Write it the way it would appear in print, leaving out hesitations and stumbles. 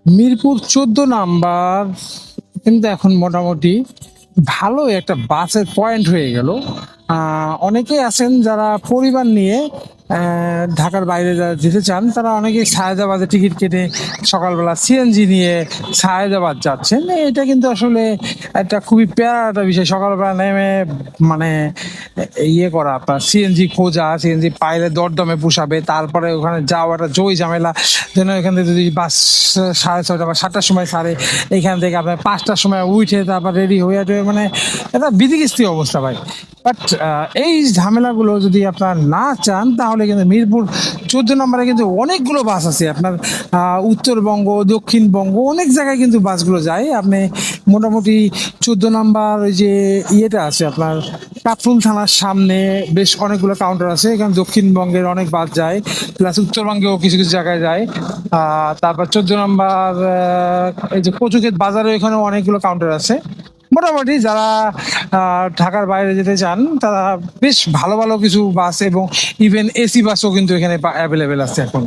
Mirpur ১৪ number কিন্তু এখন মোটামুটি ভালো একটা বাসের পয়েন্ট হয়ে গেল। অনেকেই আছেন যারা পরিবার নিয়ে ঢাকার বাইরে যারা যেতে চান, তারা অনেকেই সায়েদাবাদে টিকিট কেটে সকালবেলা সিএনজি নিয়ে সায়েদাবাদ যাচ্ছেন। এটা কিন্তু আসলে একটা খুবই প্যারা একটা বিষয়। সকালবেলা নেমে মানে ইয়ে করা, আপনার সিএনজি খোঁজা, সিএনজি পাইলে দরদমে পুষাবে, তারপরে ওখানে যাওয়া একটা জই ঝামেলা। যেন এখান থেকে যদি বাস ৬:৩০ বা ৭টার সময় ছাড়ে, এইখান থেকে আপনার ৫টার সময় উঠে তারপর রেডি হয়ে টয়ে মানে একটা বিধিকিস্তি অবস্থা ভাই। বাট এই ঝামেলাগুলো যদি আপনার না চান, তাহলে কিন্তু মিরপুর ১৪ নম্বরে কিন্তু অনেকগুলো বাস আছে আপনার। উত্তরবঙ্গ, দক্ষিণবঙ্গ অনেক জায়গায় কিন্তু বাসগুলো যায়। আপনি মোটামুটি ১৪ নাম্বার ওই যে ইয়েটা আছে আপনার কাফরুল থানার সামনে, বেশ অনেকগুলো কাউন্টার আছে। এখানে দক্ষিণবঙ্গের অনেক বাস যায়, প্লাস উত্তরবঙ্গেও কিছু কিছু জায়গায় যায়। তারপর ১৪ নাম্বার এই যে কচুক্ষেত বাজারে, এখানেও অনেকগুলো কাউন্টার আছে। মোটামুটি যারা ঢাকার বাইরে যেতে চান, তারা বেশ ভালো ভালো কিছু বাস এবং ইভেন এসি বাসও কিন্তু এখানে অ্যাভেলেবেল আছে এখন।